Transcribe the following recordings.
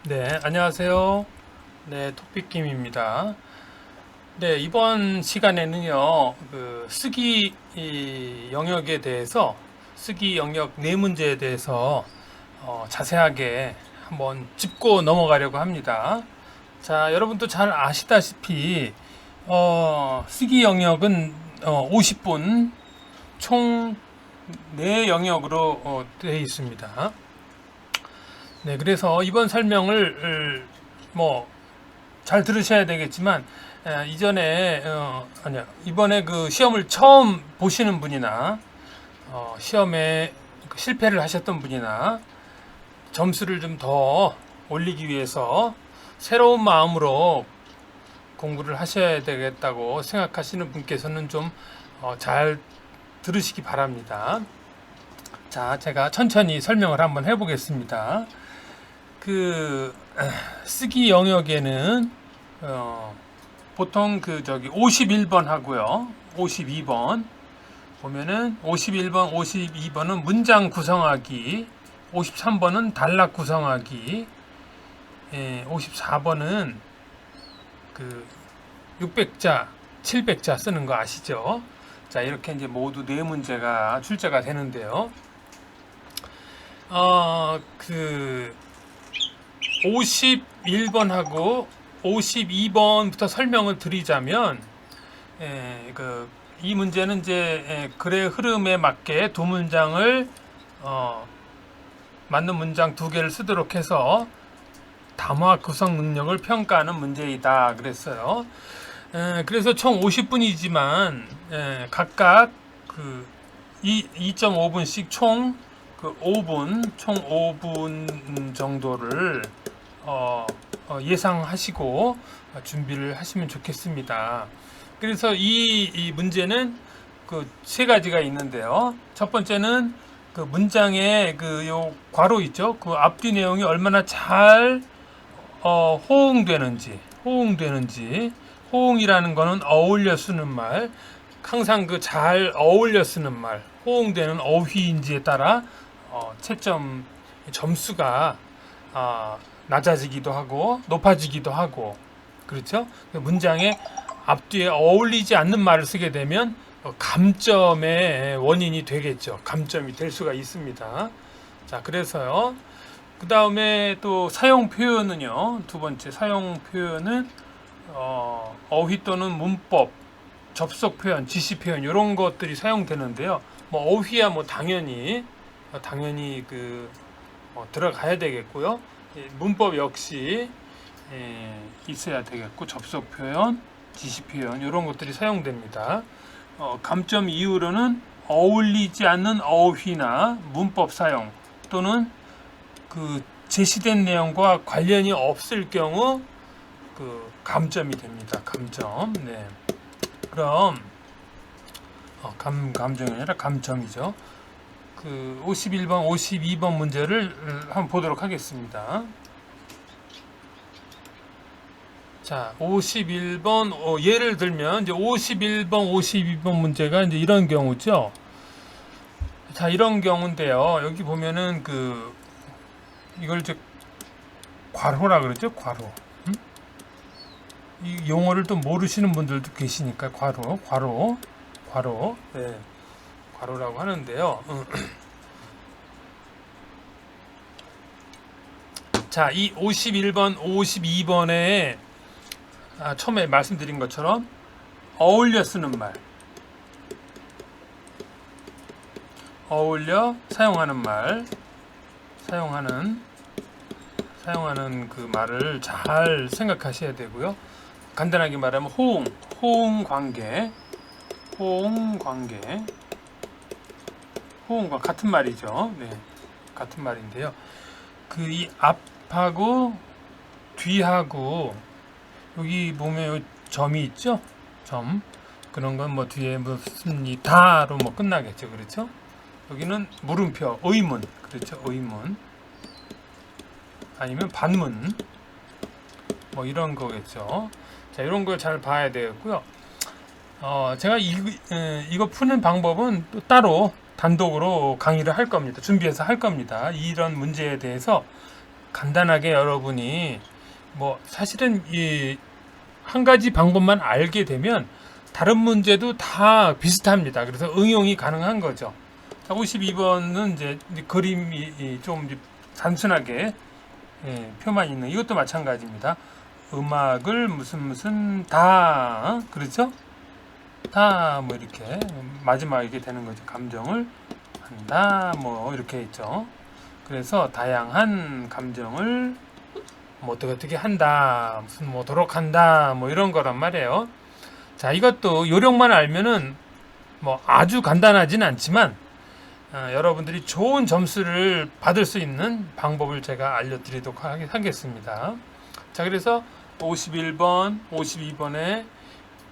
네, 안녕하세요. 네, 토픽김입니다. 네, 이번 시간에는요, 쓰기 이 영역에 대해서, 쓰기 영역 네 문제에 대해서 자세하게 한번 짚고 넘어가려고 합니다. 자, 여러분도 잘 아시다시피, 쓰기 영역은 50분, 총 4영역으로 되어 있습니다. 네, 그래서 이번 설명을 뭐 잘 들으셔야 되겠지만 이전에 아니야 이번에 그 시험을 처음 보시는 분이나 시험에 그 실패를 하셨던 분이나 점수를 좀 더 올리기 위해서 새로운 마음으로 공부를 하셔야 되겠다고 생각하시는 분께서는 좀 잘 들으시기 바랍니다. 자, 제가 천천히 설명을 한번 해보겠습니다. 그 쓰기 영역에는 보통 51번 하고요. 52번 보면은 51번, 52번은 문장 구성하기, 53번은 단락 구성하기, 54번은 그 600자, 700자 쓰는 거 아시죠? 자, 이렇게 이제 모두 네 문제가 출제가 되는데요. 그 51번하고 52번부터 설명을 드리자면, 이 문제는 이제 글의 흐름에 맞게 두 문장을 맞는 문장 두 개를 쓰도록 해서 담화 구성 능력을 평가하는 문제이다 그랬어요. 그래서 총 50분이지만 각각 그 2.5분씩 총 5분 정도를 예상하시고 준비를 하시면 좋겠습니다. 그래서 이 문제는 그 세 가지가 있는데요. 첫 번째는 그 문장의 요 괄호 있죠. 그 앞뒤 내용이 얼마나 잘 호응되는지. 호응이라는 거는 어울려 쓰는 말, 항상 그 잘 어울려 쓰는 말, 호응되는 어휘인지에 따라 채점 점수가 낮아지기도 하고 높아지기도 하고, 그렇죠? 문장에 앞뒤에 어울리지 않는 말을 쓰게 되면 감점의 원인이 되겠죠. 감점이 될 수가 있습니다. 자, 그래서요. 그 다음에 또 사용 표현은요. 두 번째 사용 표현은 어휘 또는 문법, 접속 표현, 지시 표현 이런 것들이 사용되는데요. 뭐 어휘야 뭐 당연히 들어가야 되겠고요. 문법 역시 있어야 되겠고, 접속 표현, 지시 표현 이런 것들이 사용됩니다. 감점 이후로는 어울리지 않는 어휘나 문법 사용 또는 그 제시된 내용과 관련이 없을 경우 그 감점이 됩니다. 감점. 네. 그럼 감정이 아니라 감점이죠. 그 51번, 52번 문제를 한번 보도록 하겠습니다. 자, 51번 예를 들면 이제 51번, 52번 문제가 이제 이런 경우죠. 자, 이런 경우인데요. 여기 보면은 이걸 이제 괄호라 그러죠. 괄호. 이 용어를 또 모르시는 분들도 계시니까 괄호. 네. 괄호라고 하는데요. 자, 이 51번, 52번에 처음에 말씀드린 것처럼 어울려 쓰는 말, 어울려 사용하는 말, 사용하는 그 말을 잘 생각하셔야 되고요. 간단하게 말하면 호응 관계, 호응과 같은 말이죠. 네, 같은 말인데요. 이 앞하고 뒤하고 여기 보면 요 점이 있죠. 점 그런 건 뭐 뒤에 무슨 이 다로 뭐 끝나겠죠. 그렇죠? 여기는 물음표, 의문, 그렇죠? 의문 아니면 반문 뭐 이런 거겠죠. 자, 이런 걸 잘 봐야 되겠고요. 제가 이거 푸는 방법은 또 따로 단독으로 강의를 할 겁니다. 준비해서 할 겁니다. 이런 문제에 대해서 간단하게 여러분이 뭐 사실은 이 한 가지 방법만 알게 되면 다른 문제도 다 비슷합니다. 그래서 응용이 가능한 거죠. 자, 52번은 이제 그림이 좀 단순하게 표만 있는 이것도 마찬가지입니다. 음악을 무슨 다 그렇죠? 다 뭐 이렇게 마지막에 이게 되는 거죠. 감정을 한다 뭐 이렇게 있죠. 그래서 다양한 감정을 뭐 어떻게 한다 무슨 뭐 도록한다 뭐 이런 거란 말이에요. 자, 이것도 요령만 알면은 뭐 아주 간단하진 않지만 여러분들이 좋은 점수를 받을 수 있는 방법을 제가 알려드리도록 하겠습니다. 자, 그래서 51번, 52번의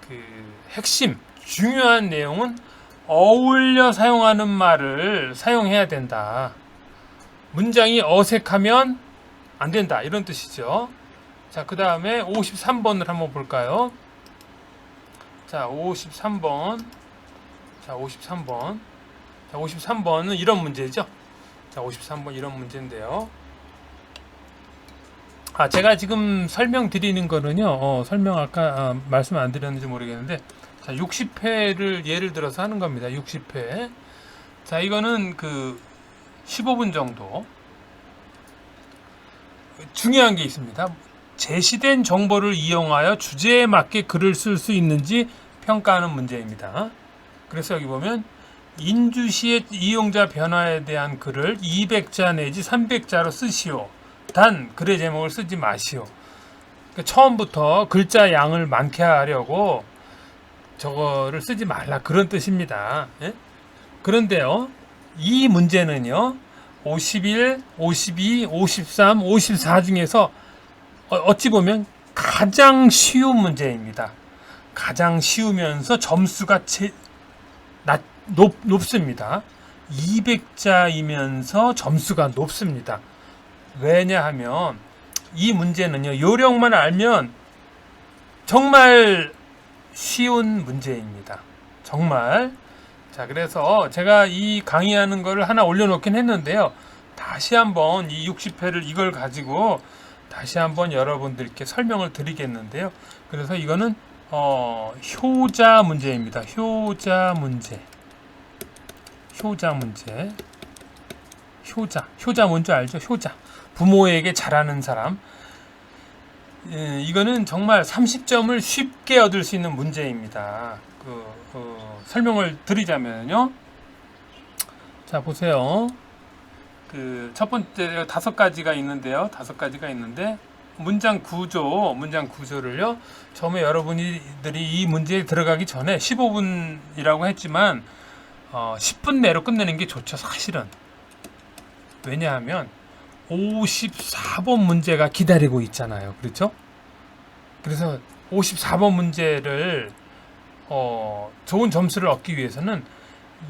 그 핵심, 중요한 내용은 어울려 사용하는 말을 사용해야 된다. 문장이 어색하면 안 된다. 이런 뜻이죠. 자, 그 다음에 53번을 한번 볼까요? 자, 53번. 자, 53번. 자, 53번은 이런 문제죠. 자, 53번 이런 문제인데요. 제가 지금 설명드리는 거는요, 설명 아까 말씀 안 드렸는지 모르겠는데, 자, 60회를 예를 들어서 하는 겁니다. 60회. 자, 이거는 그 15분 정도. 중요한 게 있습니다. 제시된 정보를 이용하여 주제에 맞게 글을 쓸 수 있는지 평가하는 문제입니다. 그래서 여기 보면 인주시의 이용자 변화에 대한 글을 200자 내지 300자로 쓰시오. 단 글의 제목을 쓰지 마시오. 그러니까 처음부터 글자 양을 많게 하려고 저거를 쓰지 말라 그런 뜻입니다. 예? 그런데요, 이 문제는요 51, 52, 53, 54 중에서 어찌 보면 가장 쉬운 문제입니다. 가장 쉬우면서 점수가 높습니다. 200자이면서 점수가 높습니다. 왜냐하면 이 문제는요, 요령만 알면 정말 쉬운 문제입니다. 정말. 자, 그래서 제가 이 강의하는 거를 하나 올려놓긴 했는데요. 다시 한번 이 60회를 이걸 가지고 다시 한번 여러분들께 설명을 드리겠는데요. 그래서 이거는 효자 문제입니다. 효자 문제. 효자 문제. 효자 뭔지 알죠? 효자. 부모에게 잘하는 사람. 이거는 정말 30점을 쉽게 얻을 수 있는 문제입니다. 설명을 드리자면요. 자, 보세요. 첫 번째 5가지가 있는데요. 5가지가 있는데 문장 구조를요. 처음에 여러분들이 이 문제에 들어가기 전에 15분이라고 했지만 10분 내로 끝내는 게 좋죠, 사실은. 왜냐하면 54번 문제가 기다리고 있잖아요. 그렇죠? 그래서 54번 문제를 좋은 점수를 얻기 위해서는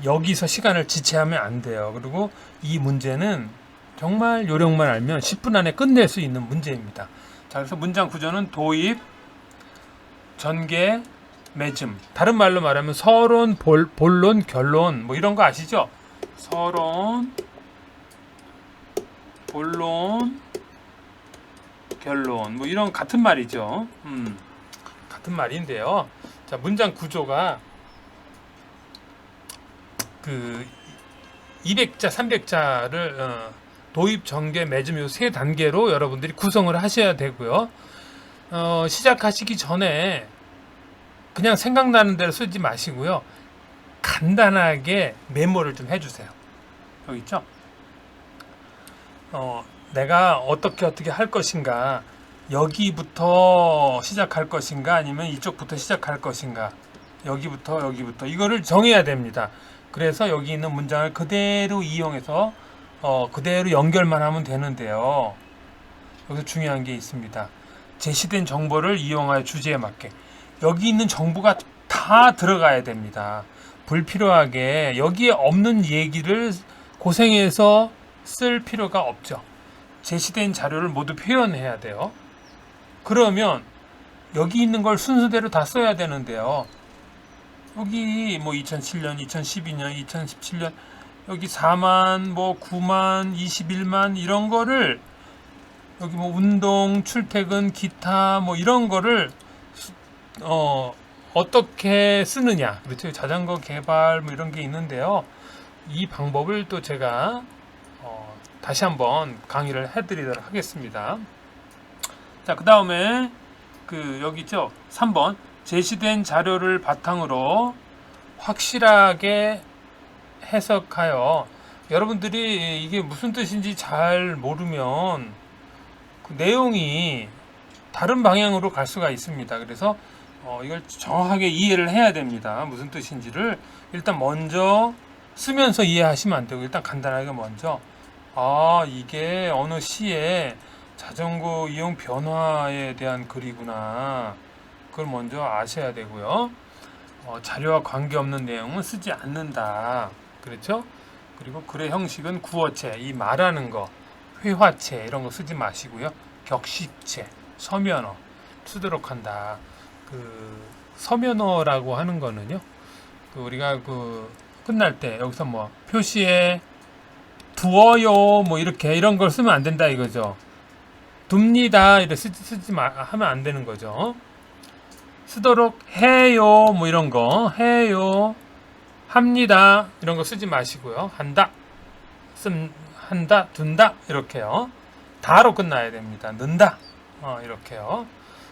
여기서 시간을 지체하면 안 돼요. 그리고 이 문제는 정말 요령만 알면 10분 안에 끝낼 수 있는 문제입니다. 자, 그래서 문장 구조는 도입, 전개, 맺음. 다른 말로 말하면 서론, 본론, 결론 뭐 이런 거 아시죠? 서론, 본론, 결론 뭐 이런 같은 말이죠. 같은 말인데요. 자, 문장 구조가 200자, 300자를 도입, 전개, 맺음 요 3단계로 여러분들이 구성을 하셔야 되고요. 시작하시기 전에 그냥 생각나는 대로 쓰지 마시고요. 간단하게 메모를 좀 해주세요. 여기 있죠? 내가 어떻게 할 것인가, 여기부터 시작할 것인가 아니면 이쪽부터 시작할 것인가, 여기부터 이거를 정해야 됩니다. 그래서 여기 있는 문장을 그대로 이용해서 그대로 연결만 하면 되는데요. 여기서 중요한 게 있습니다. 제시된 정보를 이용하여 주제에 맞게. 여기 있는 정보가 다 들어가야 됩니다. 불필요하게 여기에 없는 얘기를 고생해서 쓸 필요가 없죠. 제시된 자료를 모두 표현해야 돼요. 그러면 여기 있는 걸 순서대로 다 써야 되는데요. 여기 뭐 2007년, 2012년, 2017년 여기 4만, 뭐 9만, 21만 이런 거를 여기 뭐 운동, 출퇴근, 기타 뭐 이런 거를 어떻게 쓰느냐, 그렇죠? 자전거 개발 뭐 이런 게 있는데요. 이 방법을 또 제가 다시 한번 강의를 해드리도록 하겠습니다. 자, 그 다음에 여기 있죠? 3번 제시된 자료를 바탕으로 확실하게 해석하여. 여러분들이 이게 무슨 뜻인지 잘 모르면 그 내용이 다른 방향으로 갈 수가 있습니다. 그래서 이걸 정확하게 이해를 해야 됩니다. 무슨 뜻인지를 일단 먼저 쓰면서 이해하시면 안 되고, 일단 간단하게 먼저 이게 어느 시의 자전거 이용 변화에 대한 글이구나, 그걸 먼저 아셔야 되고요. 자료와 관계없는 내용은 쓰지 않는다, 그렇죠? 그리고 글의 형식은 구어체, 이 말하는 거, 회화체 이런 거 쓰지 마시고요. 격식체, 서면어 쓰도록 한다. 서면어라고 하는 거는요, 우리가 끝날 때 여기서 뭐 표시에 두어요 뭐 이렇게 이런 걸 쓰면 안 된다 이거죠. 둡니다 이렇게 하면 안 되는 거죠. 쓰도록 해요 뭐 이런 거, 해요, 합니다 이런 거 쓰지 마시고요. 한다, 한다, 둔다 이렇게요. 다로 끝나야 됩니다. 는다 이렇게요.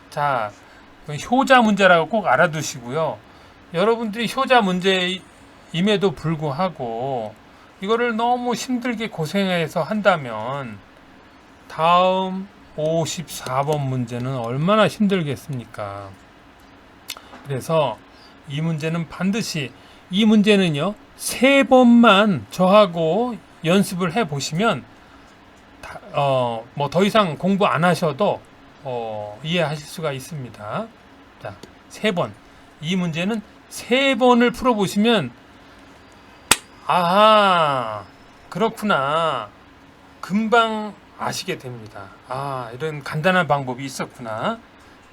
자, 효자 문제라고 꼭 알아두시고요. 여러분들이 효자 문제임에도 불구하고 이거를 너무 힘들게 고생해서 한다면 다음 54번 문제는 얼마나 힘들겠습니까? 그래서 이 문제는 반드시, 이 문제는요 3번만 저하고 연습을 해 보시면 뭐 더 이상 공부 안 하셔도 이해하실 수가 있습니다. 자, 3번. 이 문제는 3번을 풀어보시면 아하, 그렇구나, 금방 아시게 됩니다. 이런 간단한 방법이 있었구나.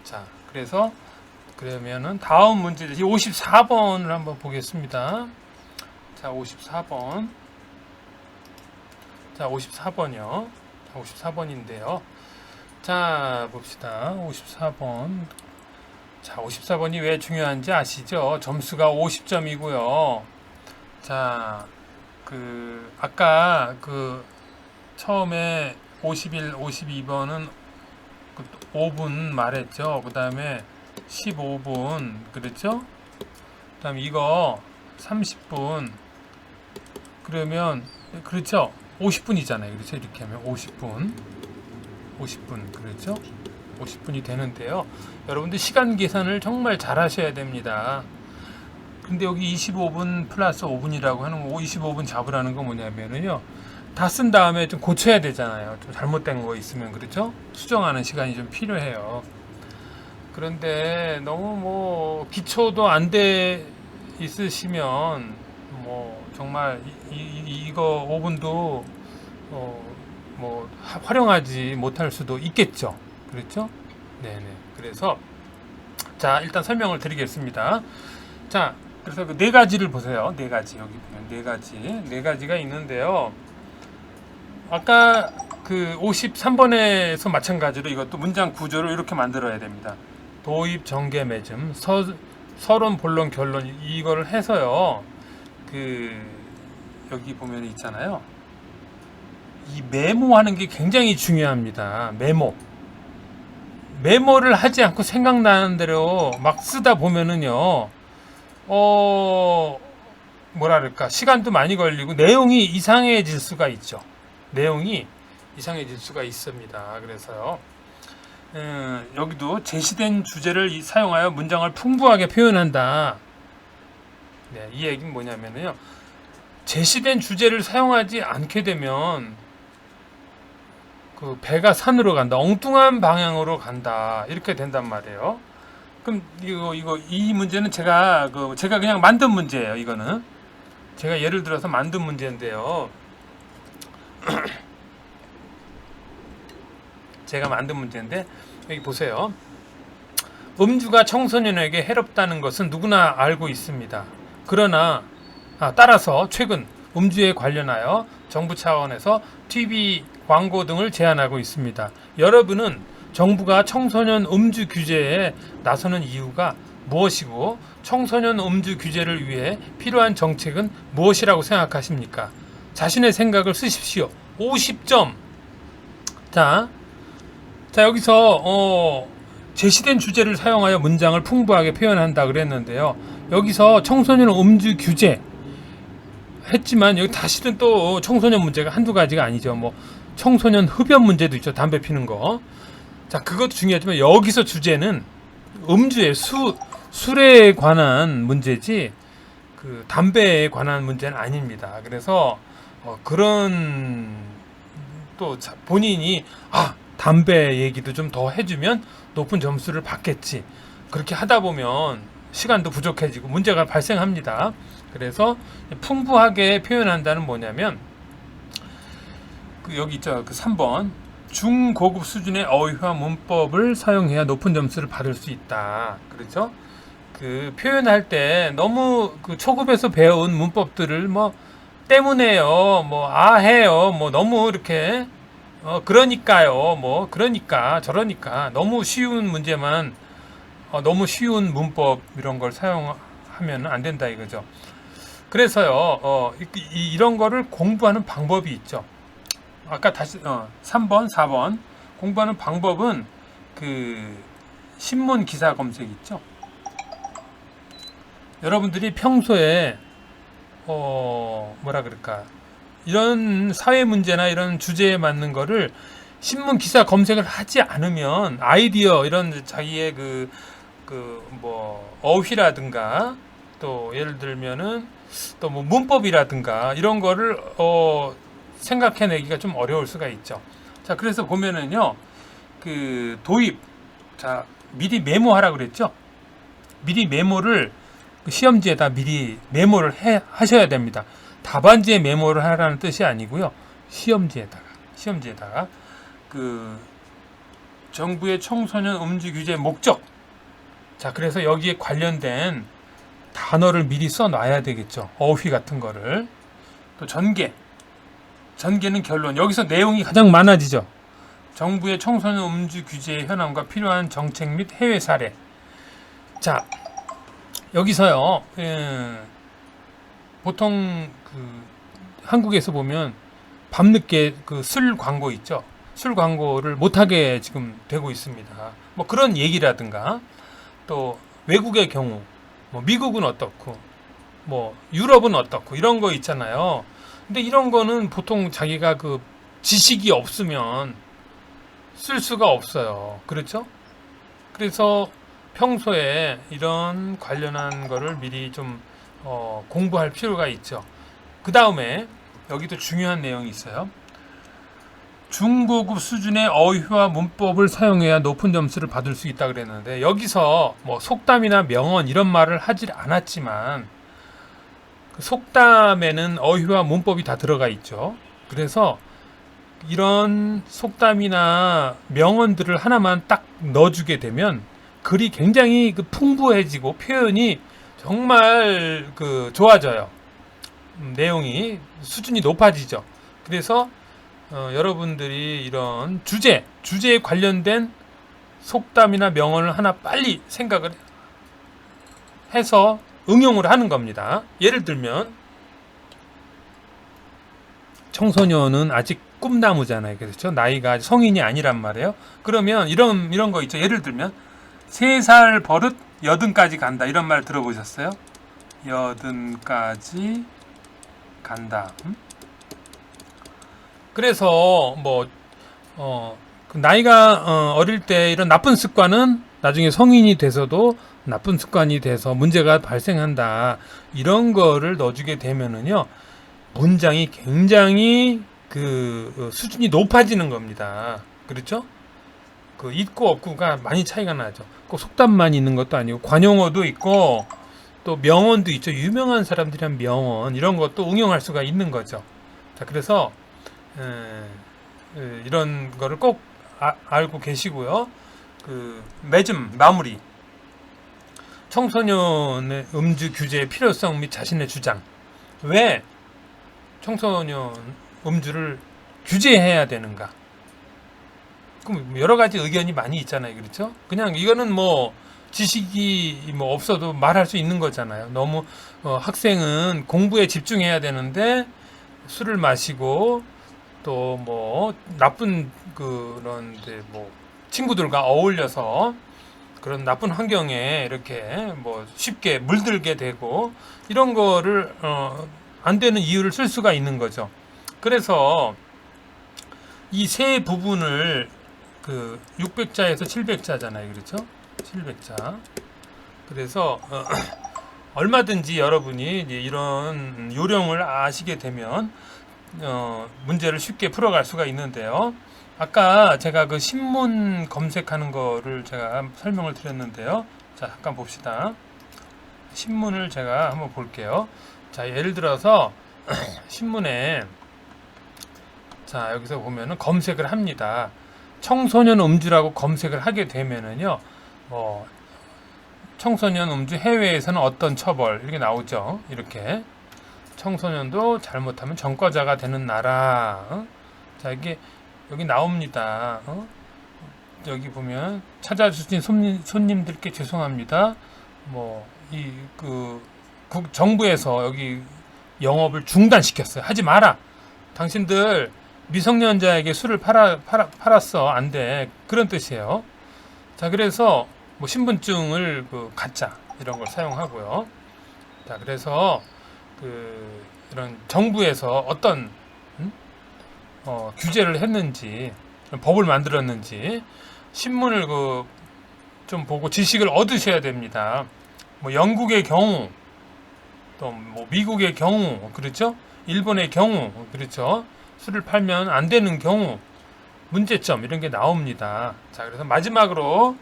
자, 그러면은 다음 문제 54번을 한번 보겠습니다. 자, 54번. 자, 54번이요. 54번인데요. 자, 봅시다. 54번. 자, 54번이 왜 중요한지 아시죠? 점수가 50점이고요. 자, 아까 처음에 51, 52번은 5분 말했죠. 그 다음에 15분, 그렇죠? 그 다음에 이거 30분. 그러면, 그렇죠? 50분이잖아요. 그렇죠? 이렇게 하면 50분, 그렇죠? 50분이 되는데요. 여러분들 시간 계산을 정말 잘 하셔야 됩니다. 근데 여기 25분 플러스 5분이라고 하는 거, 25분 잡으라는 거 뭐냐면은요, 다 쓴 다음에 좀 고쳐야 되잖아요. 좀 잘못된 거 있으면, 그렇죠? 수정하는 시간이 좀 필요해요. 그런데 너무 뭐 기초도 안 돼 있으시면 뭐 정말 이거 5분도 뭐 활용하지 못할 수도 있겠죠. 그렇죠? 네네. 그래서 자, 일단 설명을 드리겠습니다. 자, 그래서 그 4가지를 보세요. 4가지. 여기 보면 4가지가 있는데요. 아까 53번에서 마찬가지로 이것도 문장 구조를 이렇게 만들어야 됩니다. 도입, 전개, 맺음, 서론, 본론, 결론, 이거를 해서요. 여기 보면 있잖아요. 이 메모하는 게 굉장히 중요합니다. 메모를 하지 않고 생각나는 대로 막 쓰다 보면은요, 뭐랄까, 시간도 많이 걸리고 내용이 이상해질 수가 있죠. 내용이 이상해질 수가 있습니다. 그래서요, 여기도 제시된 주제를 사용하여 문장을 풍부하게 표현한다. 네, 이 얘기는 뭐냐면요, 제시된 주제를 사용하지 않게 되면 배가 산으로 간다, 엉뚱한 방향으로 간다, 이렇게 된단 말이에요. 그럼 이 문제는 제가 그냥 만든 문제예요. 이거는 제가 예를 들어서 만든 문제인데요. 제가 만든 문제인데 여기 보세요. 음주가 청소년에게 해롭다는 것은 누구나 알고 있습니다. 그러나 따라서 최근 음주에 관련하여 정부 차원에서 TV 광고 등을 제한하고 있습니다. 여러분은 정부가 청소년 음주 규제에 나서는 이유가 무엇이고 청소년 음주 규제를 위해 필요한 정책은 무엇이라고 생각하십니까? 자신의 생각을 쓰십시오. 50점. 자 여기서 제시된 주제를 사용하여 문장을 풍부하게 표현한다 그랬는데요. 여기서 청소년 음주 규제 했지만 여기 다시는 또 청소년 문제가 한두 가지가 아니죠. 뭐 청소년 흡연 문제도 있죠. 담배 피는 거. 자, 그것도 중요하지만 여기서 주제는 음주의 술에 관한 문제지 그 담배에 관한 문제는 아닙니다. 그래서 그런 또 본인이 담배 얘기도 좀 더 해주면 높은 점수를 받겠지. 그렇게 하다 보면 시간도 부족해지고 문제가 발생합니다. 그래서 풍부하게 표현한다는 뭐냐면 여기 있죠. 그 3번 중고급 수준의 어휘와 문법을 사용해야 높은 점수를 받을 수 있다. 그렇죠? 그 표현할 때 너무 그 초급에서 배운 문법들을 뭐 때문에요, 뭐 해요, 뭐 너무 이렇게 그러니까요, 뭐 그러니까 저러니까 너무 쉬운 문제만 너무 쉬운 문법 이런 걸 사용하면 안 된다 이거죠. 그래서요, 이런 거를 공부하는 방법이 있죠. 아까 다시 3번, 4번 공부하는 방법은 그 신문 기사 검색 있죠. 여러분들이 평소에 뭐라 그럴까 이런 사회 문제나 이런 주제에 맞는 거를 신문 기사 검색을 하지 않으면 아이디어 이런 자기의 뭐 어휘라든가 또 예를 들면은 또 뭐 문법이라든가 이런 거를 생각해내기가 좀 어려울 수가 있죠. 자, 그래서 보면은요, 그 도입, 자 미리 메모하라 그랬죠. 미리 메모를 시험지에다 미리 메모를 하셔야 됩니다. 답안지에 메모를 하라는 뜻이 아니고요. 시험지에다가 그 정부의 청소년 음주 규제 목적. 자, 그래서 여기에 관련된 단어를 미리 써놔야 되겠죠. 어휘 같은 거를. 또 전개는 결론. 여기서 내용이 가장 많아지죠. 정부의 청소년 음주 규제의 현황과 필요한 정책 및 해외 사례. 자, 여기서요. 보통 한국에서 보면 밤늦게 그 술 광고 있죠. 술 광고를 못하게 지금 되고 있습니다. 뭐 그런 얘기라든가 또 외국의 경우 뭐 미국은 어떻고 뭐 유럽은 어떻고 이런 거 있잖아요. 근데 이런 거는 보통 자기가 그 지식이 없으면 쓸 수가 없어요. 그렇죠? 그래서 평소에 이런 관련한 거를 미리 좀 공부할 필요가 있죠. 그 다음에 여기도 중요한 내용이 있어요. 중고급 수준의 어휘와 문법을 사용해야 높은 점수를 받을 수 있다 그랬는데 여기서 뭐 속담이나 명언 이런 말을 하질 않았지만 그 속담에는 어휘와 문법이 다 들어가 있죠. 그래서 이런 속담이나 명언들을 하나만 딱 넣어주게 되면 글이 굉장히 풍부해지고 표현이 정말 좋아져요. 내용이 수준이 높아지죠. 그래서 여러분들이 이런 주제에 관련된 속담이나 명언을 하나 빨리 생각을 해서 응용을 하는 겁니다. 예를 들면 청소년은 아직 꿈나무잖아요. 그렇죠? 나이가 아직 성인이 아니란 말이에요. 그러면 이런 거 있죠. 예를 들면 3살 버릇 80까지 간다. 이런 말 들어보셨어요? 80까지 간다. 그래서 그 나이가 어릴 때 이런 나쁜 습관은 나중에 성인이 돼서도 나쁜 습관이 돼서 문제가 발생한다. 이런 거를 넣어주게 되면은요, 문장이 굉장히 수준이 높아지는 겁니다. 그렇죠? 있고 없고가 많이 차이가 나죠. 꼭 속담만 있는 것도 아니고 관용어도 있고 또 명언도 있죠. 유명한 사람들이 한 명언 이런 것도 응용할 수가 있는 거죠. 자, 그래서 이런 거를 꼭 알고 계시고요. 마무리. 청소년의 음주 규제의 필요성 및 자신의 주장. 왜 청소년 음주를 규제해야 되는가? 그럼 여러 가지 의견이 많이 있잖아요. 그렇죠? 그냥 이거는 뭐 지식이 뭐 없어도 말할 수 있는 거잖아요. 너무 학생은 공부에 집중해야 되는데 술을 마시고 또 뭐 나쁜 그런데 뭐 친구들과 어울려서 그런 나쁜 환경에 이렇게 뭐 쉽게 물들게 되고 이런 거를 안 되는 이유를 쓸 수가 있는 거죠. 그래서 이 세 부분을 그 600자에서 700자잖아요. 그렇죠? 700자. 그래서 얼마든지 여러분이 이제 이런 요령을 아시게 되면 문제를 쉽게 풀어갈 수가 있는데요. 아까 제가 그 신문 검색하는 거를 제가 설명을 드렸는데요. 자, 잠깐 봅시다. 신문을 제가 한번 볼게요. 자, 예를 들어서 신문에 자, 여기서 보면은 검색을 합니다. 청소년 음주라고 검색을 하게 되면은요, 청소년 음주 해외에서는 어떤 처벌 이렇게 나오죠. 이렇게 청소년도 잘못하면 전과자가 되는 나라. 자, 이게 여기 나옵니다. 여기 보면 찾아주신 손님들께 죄송합니다. 정부에서 여기 영업을 중단시켰어요. 하지 마라. 당신들 미성년자에게 술을 팔았어. 안 돼. 그런 뜻이에요. 자, 그래서 뭐 신분증을 가짜 이런 걸 사용하고요. 자, 그래서 이런 정부에서 어떤 규제를 했는지 법을 만들었는지 신문을 좀 보고 지식을 얻으셔야 됩니다. 뭐 영국의 경우 또 뭐 미국의 경우 그렇죠? 일본의 경우 그렇죠? 술을 팔면 안 되는 경우 문제점 이런 게 나옵니다. 자, 그래서 마지막으로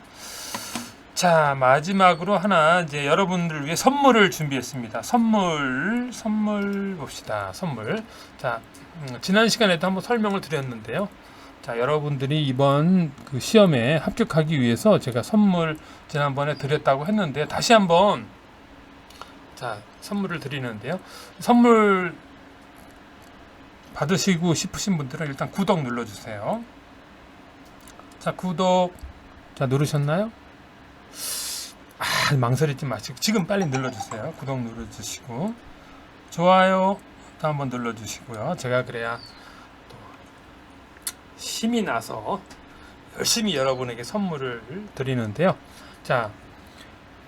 하나 이제 여러분들을 위해 선물을 준비했습니다. 선물 봅시다. 선물. 자, 지난 시간에도 한번 설명을 드렸는데요. 자, 여러분들이 이번 그 시험에 합격하기 위해서 제가 선물 지난번에 드렸다고 했는데 다시 한번 자, 선물을 드리는데요. 선물 받으시고 싶으신 분들은 일단 구독 눌러주세요. 자, 구독 누르셨나요? 망설이지 마시고 지금 빨리 눌러주세요. 구독 눌러주시고 좋아요 또 한번 눌러주시고요. 제가 그래야 또 힘이 나서 열심히 여러분에게 선물을 드리는데요. 자,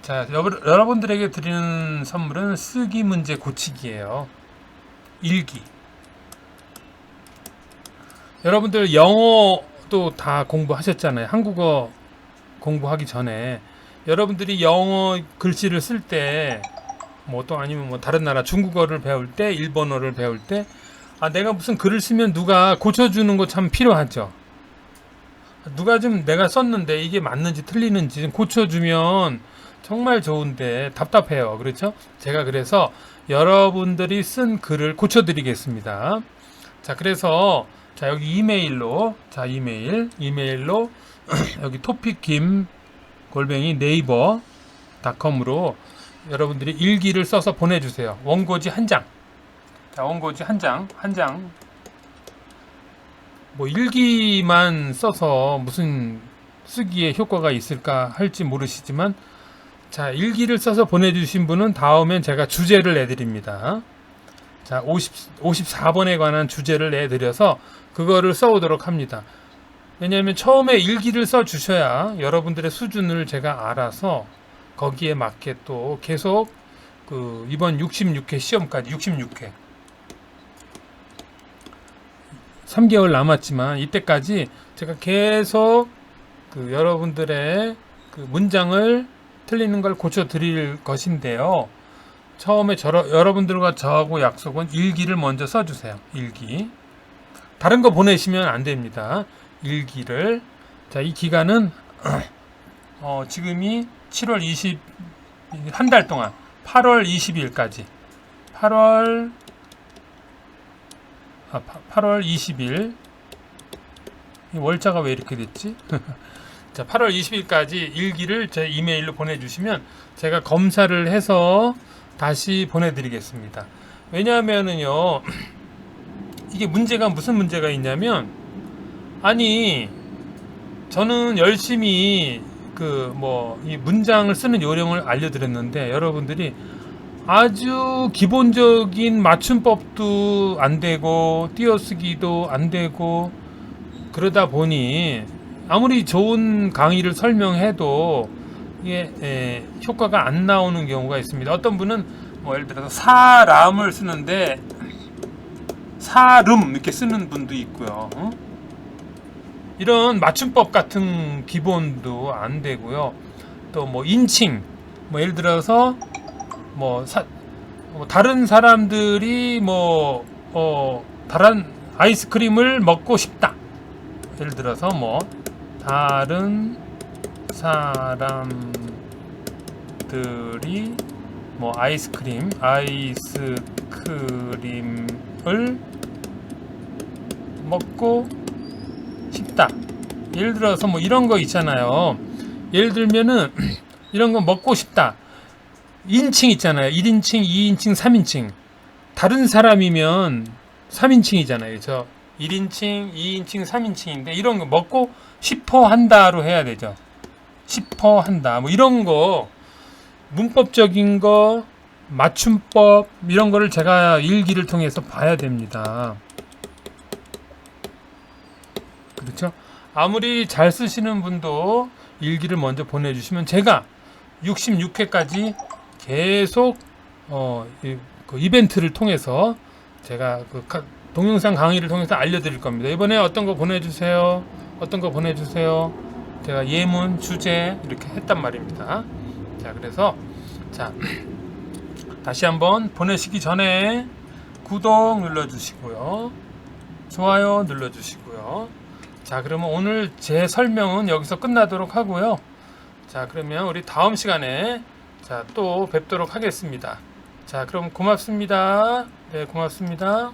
여러분들에게 드리는 선물은 쓰기 문제 고치기예요. 일기. 여러분들 영어도 다 공부하셨잖아요. 한국어 공부하기 전에 여러분들이 영어 글씨를 쓸 때 뭐 또 아니면 뭐 다른 나라 중국어를 배울 때 일본어를 배울 때 내가 무슨 글을 쓰면 누가 고쳐주는 거 참 필요하죠. 누가 좀 내가 썼는데 이게 맞는지 틀리는지 좀 고쳐주면 정말 좋은데 답답해요. 그렇죠? 제가 그래서 여러분들이 쓴 글을 고쳐드리겠습니다. 자, 그래서 자, 여기 이메일로 여기 토픽김 @naver.com으로 여러분들이 일기를 써서 보내주세요. 원고지 한 장. 자, 원고지 한 장. 뭐 일기만 써서 무슨 쓰기에 효과가 있을까 할지 모르시지만 자, 일기를 써서 보내주신 분은 다음엔 제가 주제를 내드립니다. 자, 54번에 관한 주제를 내드려서 그거를 써오도록 합니다. 왜냐하면 처음에 일기를 써주셔야 여러분들의 수준을 제가 알아서 거기에 맞게 또 계속 이번 66회 시험까지 66회 3개월 남았지만 이때까지 제가 계속 여러분들의 문장을 틀리는 걸 고쳐드릴 것인데요. 처음에 여러분들과 저하고 약속은 일기를 먼저 써주세요. 일기. 다른 거 보내시면 안 됩니다. 일기를. 자, 이 기간은 지금이 7월 20 한 달 동안 8월 20일까지 8월 20일 이 월자가 왜 이렇게 됐지? 자, 8월 20일까지 일기를 제 이메일로 보내주시면 제가 검사를 해서 다시 보내드리겠습니다. 왜냐하면은요 이게 문제가 무슨 문제가 있냐면, 아니 저는 열심히 이 문장을 쓰는 요령을 알려드렸는데 여러분들이 아주 기본적인 맞춤법도 안 되고 띄어쓰기도 안 되고 그러다 보니 아무리 좋은 강의를 설명해도 이게 효과가 안 나오는 경우가 있습니다. 어떤 분은 뭐 예를 들어서 사람을 쓰는데 사름 이렇게 쓰는 분도 있고요. 이런 맞춤법 같은 기본도 안 되고요. 또 뭐 인칭, 뭐 예를 들어서 뭐 다른 사람들이 다른 아이스크림을 먹고 싶다. 예를 들어서 뭐 다른 사람들이 뭐 아이스크림을 먹고 싶다. 예를 들어서 뭐 이런 거 있잖아요. 예를 들면은 이런 거 먹고 싶다. 인칭 있잖아요. 1인칭, 2인칭, 3인칭. 다른 사람이면 3인칭이잖아요. 저 1인칭, 2인칭, 3인칭인데 이런 거 먹고 싶어 한다로 해야 되죠. 싶어 한다. 뭐 이런 거 문법적인 거, 맞춤법 이런 거를 제가 일기를 통해서 봐야 됩니다. 그렇죠? 아무리 잘 쓰시는 분도 일기를 먼저 보내주시면 제가 66회까지 계속 그 이벤트를 통해서 제가 동영상 강의를 통해서 알려드릴 겁니다. 이번에 어떤 거 보내주세요. 어떤 거 보내주세요. 제가 예문, 주제 이렇게 했단 말입니다. 자, 그래서 자 다시 한번 보내시기 전에 구독 눌러주시고요. 좋아요 눌러주시고요. 자, 그러면 오늘 제 설명은 여기서 끝나도록 하고요. 자, 그러면 우리 다음 시간에 또 뵙도록 하겠습니다. 자, 그럼 고맙습니다. 네, 고맙습니다.